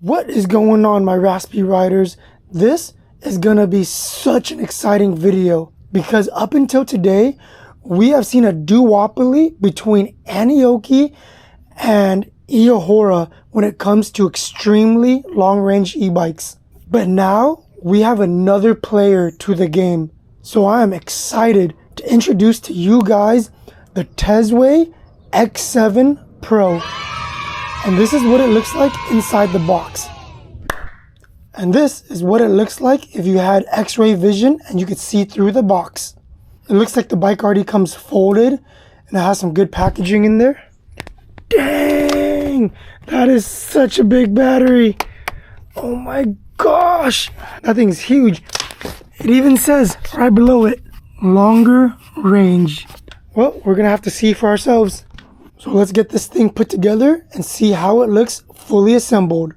What is going on, my Raspy Riders? This is gonna be such an exciting video because up until today, we have seen a duopoly between Anioki and Iahora when it comes to extremely long-range e-bikes. But now we have another player to the game. So I am excited to introduce to you guys the Tesway X7 Pro. And this is what it looks like inside the box. And this is what it looks like if you had X-ray vision and you could see through the box. It looks like the bike already comes folded and it has some good packaging in there. Dang! That is such a big battery. Oh my gosh! That thing's huge. It even says right below it, longer range. Well, we're gonna have to see for ourselves. So let's get this thing put together and see how it looks fully assembled.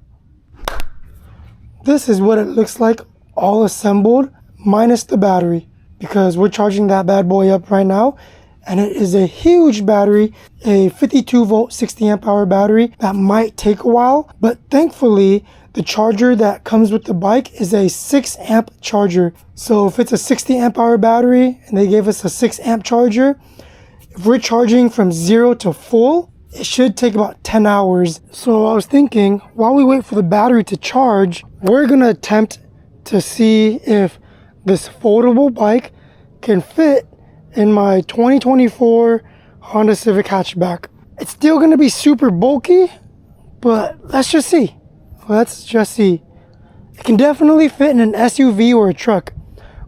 This is what it looks like all assembled minus the battery, because we're charging that bad boy up right now and it is a huge battery, a 52V 60Ah battery that might take a while, but thankfully the charger that comes with the bike is a 6A charger. So if it's a 60Ah battery and they gave us a 6A charger, if we're charging from 0 to full, it should take about 10 hours. So I was thinking, while we wait for the battery to charge, we're gonna attempt to see if this foldable bike can fit in my 2024 Honda Civic hatchback. It's still gonna be super bulky, but let's just see. Let's just see. It can definitely fit in an SUV or a truck,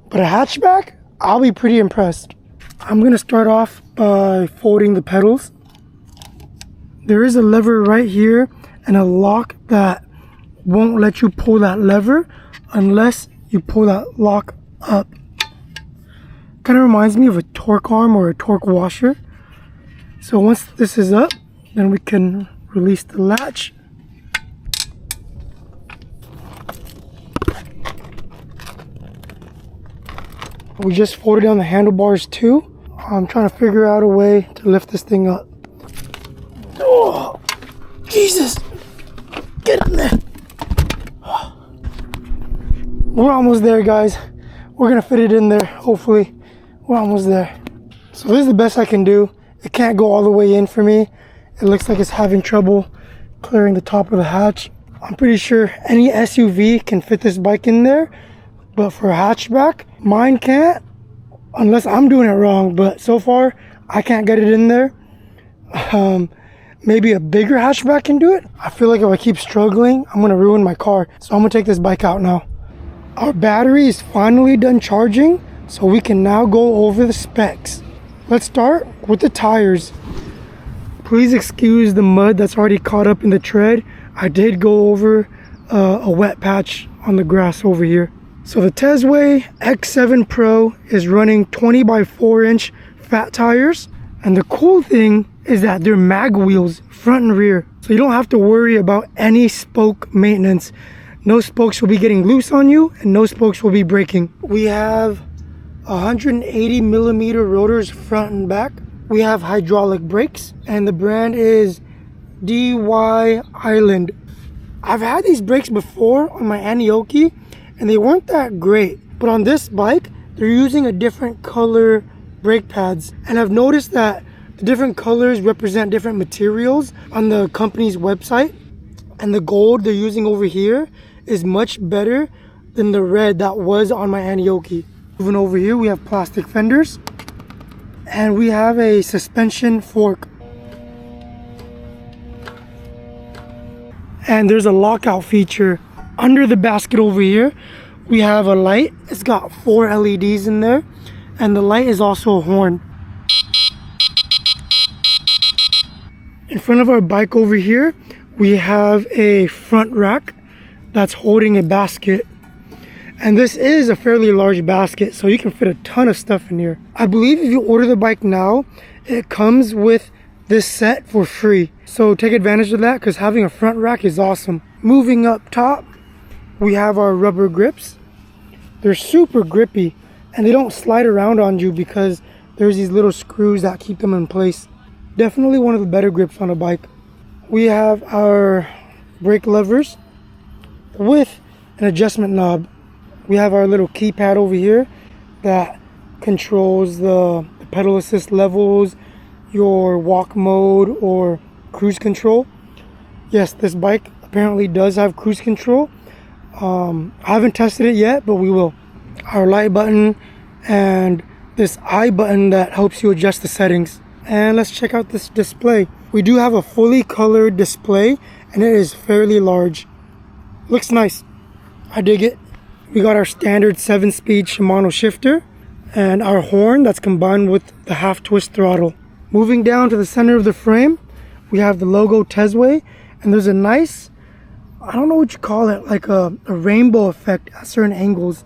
but a hatchback, I'll be pretty impressed. I'm gonna start off by folding the pedals. There is a lever right here and a lock that won't let you pull that lever unless you pull that lock up. Kind of reminds me of a torque arm or a torque washer. So once this is up, then we can release the latch. We just folded down the handlebars too. I'm trying to figure out a way to lift this thing up. Oh, Jesus! Get in there! We're almost there, guys. We're gonna fit it in there, hopefully. We're almost there. So this is the best I can do. It can't go all the way in for me. It looks like it's having trouble clearing the top of the hatch. I'm pretty sure any SUV can fit this bike in there, but for a hatchback, mine can't, unless I'm doing it wrong. But so far, I can't get it in there. Maybe a bigger hatchback can do it. I feel like if I keep struggling, I'm gonna ruin my car. So I'm gonna take this bike out now. Our battery is finally done charging, so we can now go over the specs. Let's start with the tires. Please excuse the mud that's already caught up in the tread. I did go over a wet patch on the grass over here. So the Tesway X7 Pro is running 20 by 4 inch fat tires. And the cool thing is that they're mag wheels, front and rear. So you don't have to worry about any spoke maintenance. No spokes will be getting loose on you and no spokes will be breaking. We have 180 millimeter rotors front and back. We have hydraulic brakes and the brand is DY Island. I've had these brakes before on my Anioki and they weren't that great. But on this bike, they're using a different color brake pads. And I've noticed that the different colors represent different materials on the company's website. And the gold they're using over here is much better than the red that was on my Anioki. Moving over here, we have plastic fenders. And we have a suspension fork. And there's a lockout feature. Under the basket over here, we have a light. It's got 4 LEDs in there. And the light is also a horn. In front of our bike over here, we have a front rack that's holding a basket. And this is a fairly large basket, so you can fit a ton of stuff in here. I believe if you order the bike now, it comes with this set for free. So take advantage of that because having a front rack is awesome. Moving up top, we have our rubber grips. They're super grippy and they don't slide around on you because there's these little screws that keep them in place. Definitely one of the better grips on a bike. We have our brake levers with an adjustment knob. We have our little keypad over here that controls the pedal assist levels, your walk mode, or cruise control. Yes, this bike apparently does have cruise control. I haven't tested it yet, but we will. Our light button and this I button that helps you adjust the settings. And let's check out this display. We do have a fully colored display and it is fairly large. Looks nice. I dig it. We got our standard 7-speed Shimano shifter and our horn that's combined with the half twist throttle. Moving down to the center of the frame, we have the logo Tesway, and there's a nice, I don't know what you call it, like a rainbow effect at certain angles.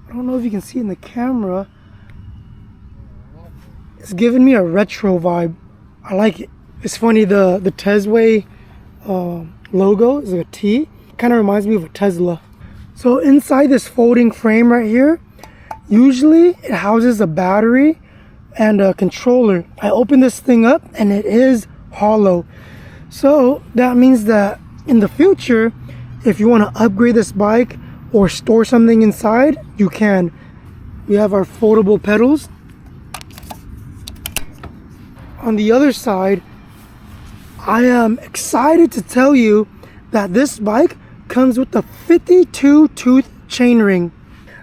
I don't know if you can see it in the camera. It's giving me a retro vibe. I like it. It's funny, the Tesway logo is a T. Kind of reminds me of a Tesla. So inside this folding frame right here, usually it houses a battery and a controller. I opened this thing up and it is hollow. So that means that in the future, if you want to upgrade this bike or store something inside, you can. We have our foldable pedals. On the other side, I am excited to tell you that this bike comes with the 52 tooth chainring.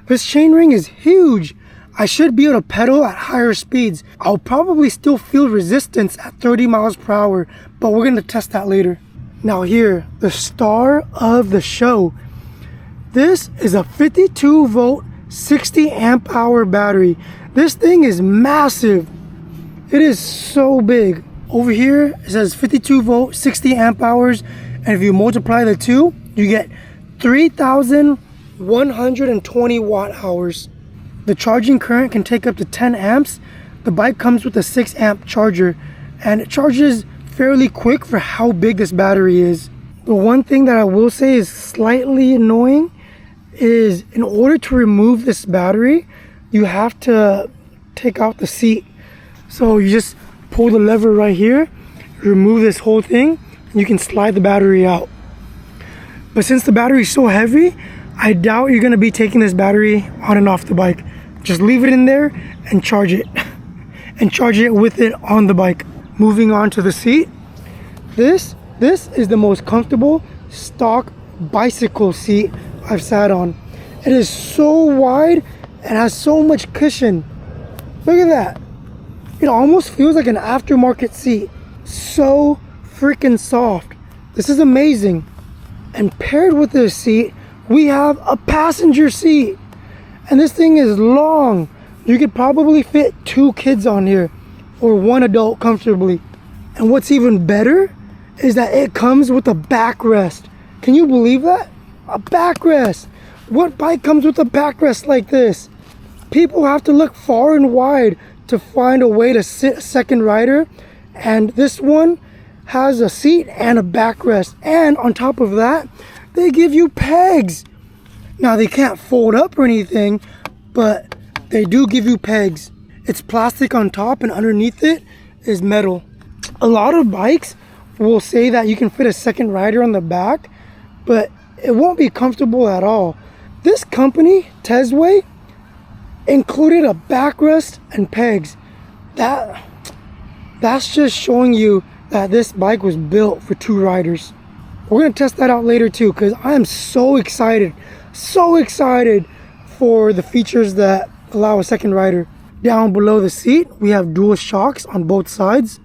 This chainring is huge. I should be able to pedal at higher speeds. I'll probably still feel resistance at 30 miles per hour, but we're going to test that later. Now here, the star of the show. This is a 52 volt 60 amp hour battery. This thing is massive. It is so big. Over here it says 52 volt 60 amp hours, and if you multiply the two, you get 3,120 watt hours. The charging current can take up to 10 amps. The bike comes with a 6 amp charger and it charges fairly quick for how big this battery is. The one thing that I will say is slightly annoying is in order to remove this battery, you have to take out the seat. So you just pull the lever right here, remove this whole thing, and you can slide the battery out. But since the battery is so heavy, I doubt you're gonna be taking this battery on and off the bike. Just leave it in there and charge it. And charge it with it on the bike. Moving on to the seat. This is the most comfortable stock bicycle seat I've sat on. It is so wide and has so much cushion. Look at that. It almost feels like an aftermarket seat. So freaking soft. This is amazing. And paired with this seat, we have a passenger seat. And this thing is long. You could probably fit 2 kids on here or 1 adult comfortably. And what's even better is that it comes with a backrest. Can you believe that? A backrest. What bike comes with a backrest like this? People have to look far and wide to find a way to sit a second rider, and this one has a seat and a backrest, and on top of that they give you pegs. Now they can't fold up or anything, but they do give you pegs. It's plastic on top and underneath it is metal. A lot of bikes will say that you can fit a second rider on the back, but it won't be comfortable at all. This company, Tesway, included a backrest and pegs. That's just showing you that this bike was built for 2 riders. We're gonna test that out later too, because I am so excited for the features that allow a second rider. Down below the seat, we have dual shocks on both sides.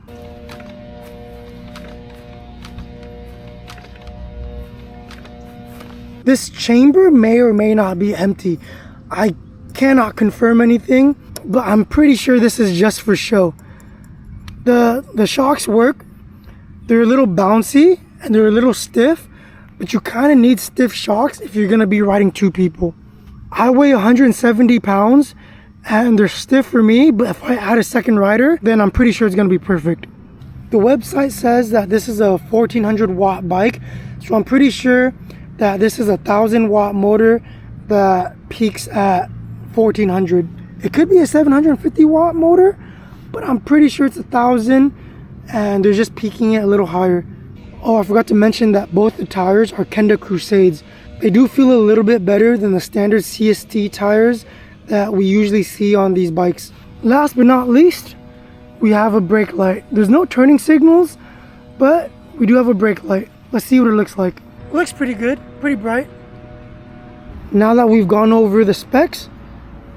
This chamber may or may not be empty. I cannot confirm anything, but I'm pretty sure this is just for show. The shocks work. They're a little bouncy and they're a little stiff, but you kind of need stiff shocks if you're gonna be riding 2 people. I weigh 170 pounds and they're stiff for me, but if I add a second rider, then I'm pretty sure it's gonna be perfect. The website says that this is a 1400 watt bike, so I'm pretty sure that this is a 1000 watt motor that peaks at 1400. It could be a 750 watt motor, but I'm pretty sure it's 1000 and they're just peaking it a little higher. Oh, I forgot to mention that both the tires are Kenda Crusades. They do feel a little bit better than the standard CST tires that we usually see on these bikes. Last but not least, we have a brake light. There's no turning signals, but we do have a brake light. Let's see what it looks like. Looks pretty good, pretty bright. Now that we've gone over the specs,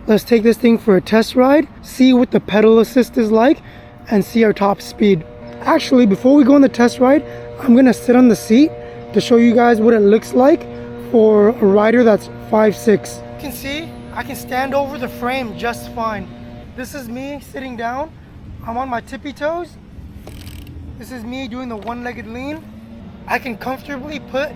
let's take this thing for a test ride, see what the pedal assist is like, and see our top speed. Actually, before we go on the test ride, I'm gonna sit on the seat to show you guys what it looks like for a rider that's 5'6". You can see I can stand over the frame just fine. This is me sitting down. I'm on my tippy toes. This is me doing the one-legged lean. I can comfortably put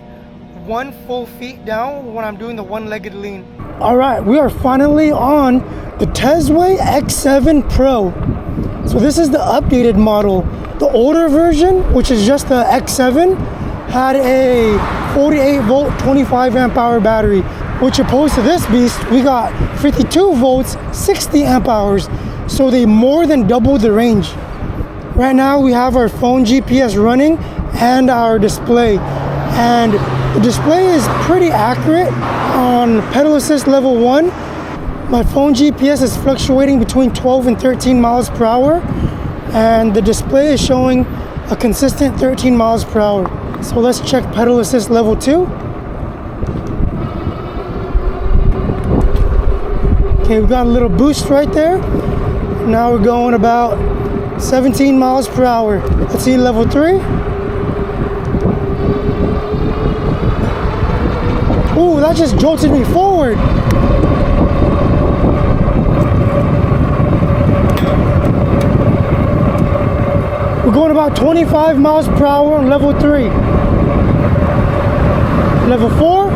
1 full feet down when I'm doing the one-legged lean. All right, we are finally on the Tesway X7 Pro. So this is the updated model. The older version, which is just the X7, had a 48 volt 25 amp hour battery, which opposed to this beast, we got 52 volts 60 amp hours, so they more than doubled the range. Right now we have our phone GPS running and our display, and the display is pretty accurate. On pedal assist level 1, my phone GPS is fluctuating between 12 and 13 miles per hour, and the display is showing a consistent 13 miles per hour. So let's check pedal assist level 2. Okay, we got a little boost right there. Now we're going about 17 miles per hour. Let's see level 3. Ooh, that just jolted me forward. We're going about 25 miles per hour on level 3. Level 4.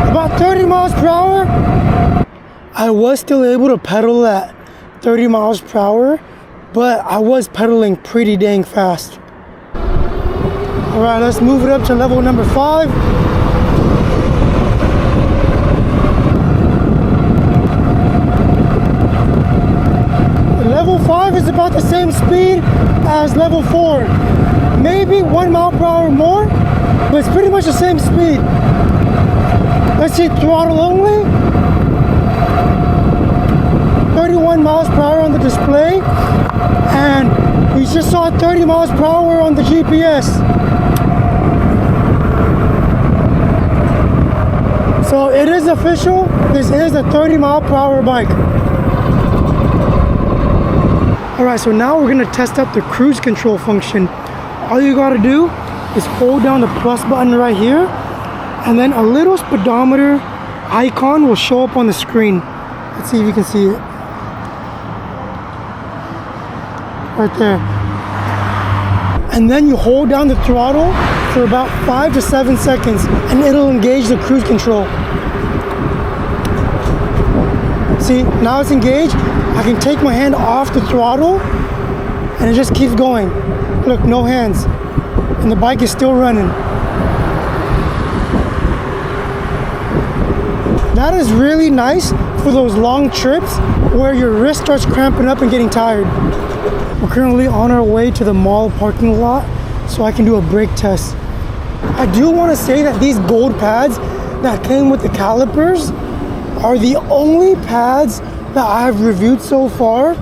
About 30 miles per hour. I was still able to pedal at 30 miles per hour, but I was pedaling pretty dang fast. All right, let's move it up to level number 5. Level 5 is about the same speed as level 4. Maybe 1 mile per hour more, but it's pretty much the same speed. Let's see throttle only. 31 miles per hour on the display, and we just saw 30 miles per hour on the GPS. So it is official, this is a 30 mile per hour bike. All right, so now we're gonna test out the cruise control function. All you gotta do is hold down the plus button right here, and then a little speedometer icon will show up on the screen. Let's see if you can see it. Right there. And then you hold down the throttle for about 5 to 7 seconds, and it'll engage the cruise control. See, now it's engaged. I can take my hand off the throttle, and it just keeps going. Look, no hands, and the bike is still running. That is really nice for those long trips where your wrist starts cramping up and getting tired. We're currently on our way to the mall parking lot so I can do a brake test. I do want to say that these gold pads that came with the calipers are the only pads that I've reviewed so far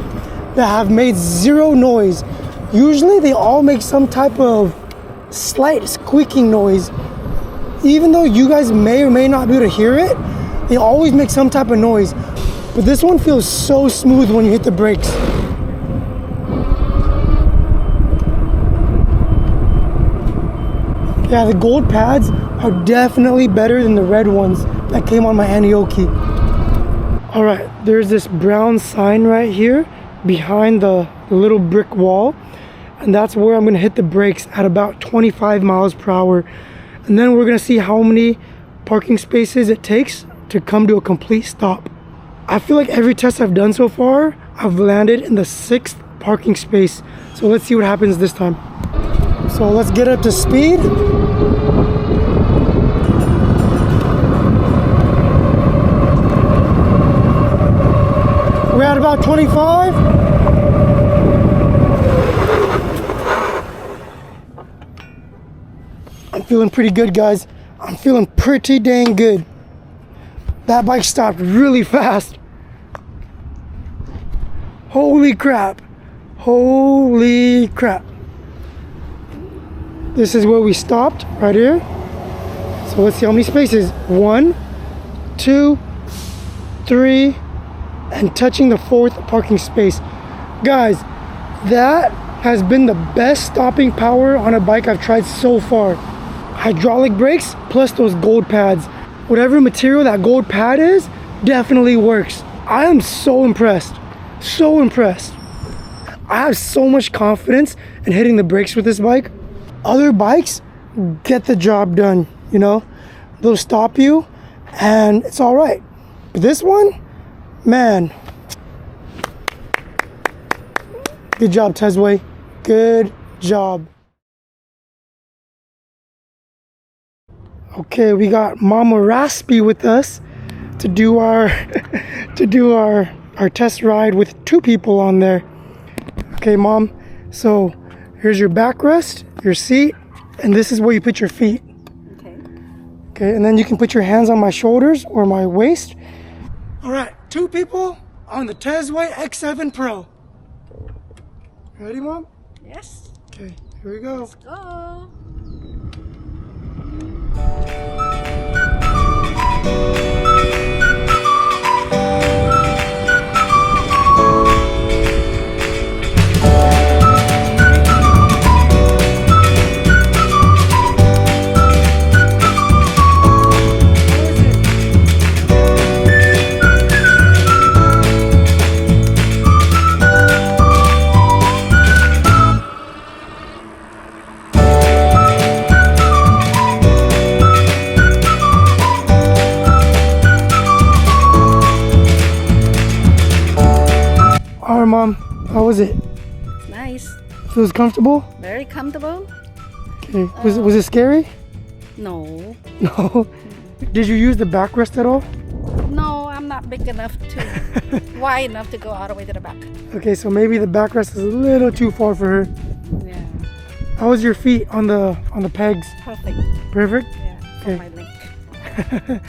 that have made zero noise. Usually they all make some type of slight squeaking noise. Even though you guys may or may not be able to hear it, they always make some type of noise. But this one feels so smooth when you hit the brakes. Yeah, the gold pads are definitely better than the red ones that came on my Anioki. All right, there's this brown sign right here behind the little brick wall, and that's where I'm gonna hit the brakes at about 25 miles per hour. And then we're gonna see how many parking spaces it takes to come to a complete stop. I feel like every test I've done so far, I've landed in the 6th parking space. So let's see what happens this time. So let's get up to speed. We're at about 25. I'm feeling pretty good, guys. I'm feeling pretty dang good. That bike stopped really fast. Holy crap. Holy crap. This is where we stopped, right here. So let's see how many spaces. 1, 2, 3, and touching the 4th parking space. Guys, that has been the best stopping power on a bike I've tried so far. Hydraulic brakes plus those gold pads. Whatever material that gold pad is, definitely works. I am so impressed. So impressed. I have so much confidence in hitting the brakes with this bike. Other bikes get the job done, you know? They'll stop you and it's all right. But this one, man. Good job, Tesway. Good job. Okay, we got Mama Raspy with us to do our our test ride with 2 people on there. Okay, Mom. So here's your backrest, your seat, and this is where you put your feet. Okay. Okay, and then you can put your hands on my shoulders or my waist. All right, 2 people on the Tesway X7 Pro. Ready, Mom? Yes. Okay, here we go. Let's go. All right, Mom, how was it? Nice. Feels comfortable? Very comfortable. Okay. Was it scary? No. No. Did you use the backrest at all? No, I'm not big enough to, wide enough to go all the way to the back. Okay, so maybe the backrest is a little too far for her. Yeah. How was your feet on the pegs? Perfect. Perfect? Yeah. For Okay. my link.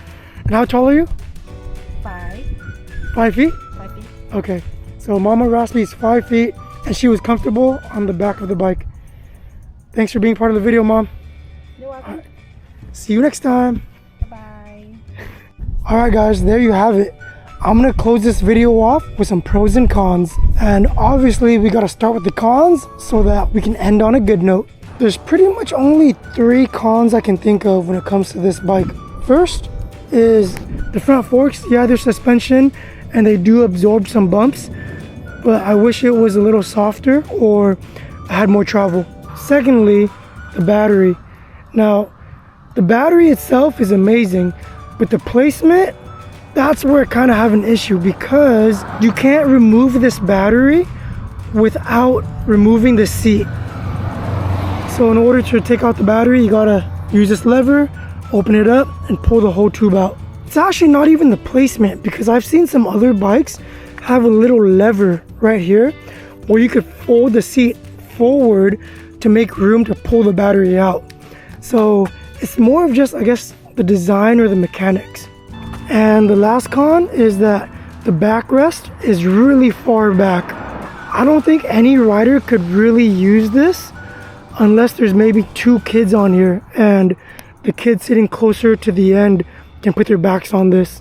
And how tall are you? 5. 5 feet? 5 feet. Okay. So Mama Raspy is 5 feet and she was comfortable on the back of the bike. Thanks for being part of the video, Mom. You're welcome. Right. See you next time. Bye. All right, guys, there you have it. I'm gonna close this video off with some pros and cons. And obviously we gotta start with the cons so that we can end on a good note. There's pretty much only 3 cons I can think of when it comes to this bike. First is the front forks. Yeah, they're suspension and they do absorb some bumps, but I wish it was a little softer or I had more travel. Secondly, the battery. Now, the battery itself is amazing, but the placement, that's where I kind of have an issue because you can't remove this battery without removing the seat. So in order to take out the battery, you gotta use this lever, open it up, and pull the whole tube out. It's actually not even the placement because I've seen some other bikes have a little lever right here where you could fold the seat forward to make room to pull the battery out. So it's more of just, I guess, the design or the mechanics. And the last con is that the backrest is really far back. I don't think any rider could really use this unless there's maybe 2 kids on here and the kids sitting closer to the end can put their backs on this,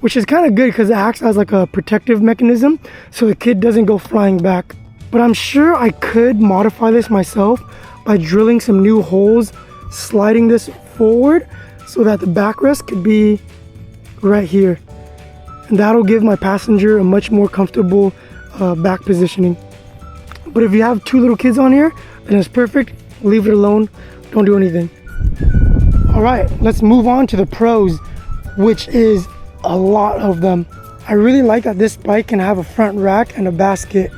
which is kind of good because it acts as like a protective mechanism so the kid doesn't go flying back. But I'm sure I could modify this myself by drilling some new holes, sliding this forward so that the backrest could be right here. And that'll give my passenger a much more comfortable back positioning. But if you have 2 little kids on here, then it's perfect. Leave it alone. Don't do anything. All right, let's move on to the pros, which is a lot of them. I really like that this bike can have a front rack and a basket.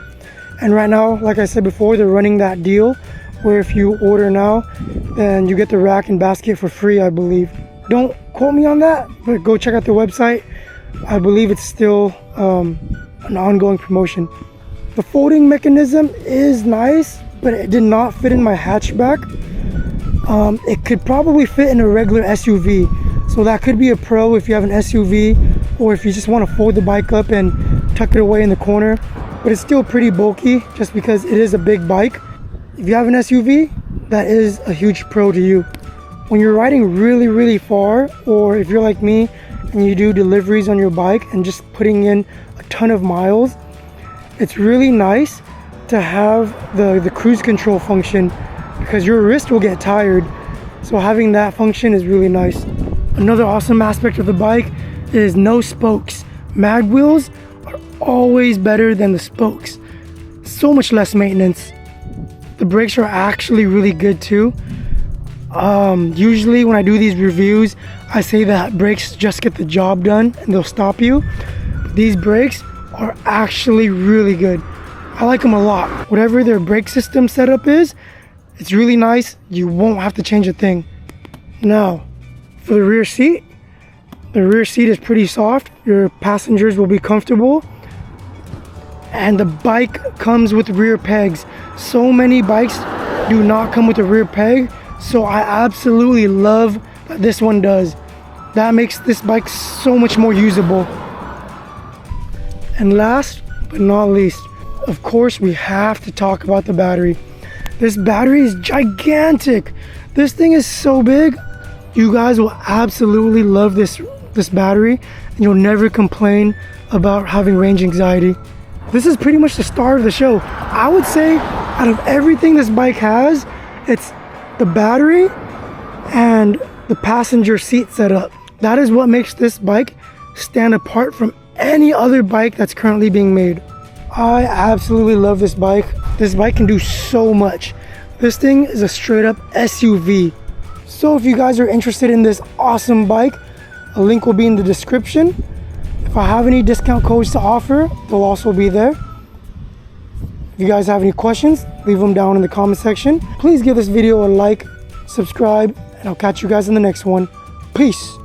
And right now, like I said before, they're running that deal where if you order now, then you get the rack and basket for free, I believe. Don't quote me on that, but go check out the website. I believe it's still an ongoing promotion. The folding mechanism is nice, but it did not fit in my hatchback. It could probably fit in a regular SUV. So that could be a pro if you have an SUV, or if you just want to fold the bike up and tuck it away in the corner. But it's still pretty bulky just because it is a big bike. If you have an SUV, that is a huge pro to you. When you're riding really, really far, or if you're like me and you do deliveries on your bike and just putting in a ton of miles, it's really nice to have the cruise control function, because your wrist will get tired. So having that function is really nice. Another awesome aspect of the bike is no spokes. Mag wheels are always better than the spokes. So much less maintenance. The brakes are actually really good too. Usually when I do these reviews, I say that brakes just get the job done and they'll stop you. But these brakes are actually really good. I like them a lot. Whatever their brake system setup is, it's really nice. You won't have to change a thing. Now, for the rear seat is pretty soft. Your passengers will be comfortable. And the bike comes with rear pegs. So many bikes do not come with a rear peg. So I absolutely love that this one does. That makes this bike so much more usable. And last but not least, of course, we have to talk about the battery. This battery is gigantic. This thing is so big. You guys will absolutely love this battery, and you'll never complain about having range anxiety. This is pretty much the star of the show. I would say out of everything this bike has, it's the battery and the passenger seat setup. That is what makes this bike stand apart from any other bike that's currently being made. I absolutely love this bike. This bike can do so much. This thing is a straight up SUV. So if you guys are interested in this awesome bike, a link will be in the description. If I have any discount codes to offer, they'll also be there. If you guys have any questions, leave them down in the comment section. Please give this video a like, subscribe, and I'll catch you guys in the next one. Peace.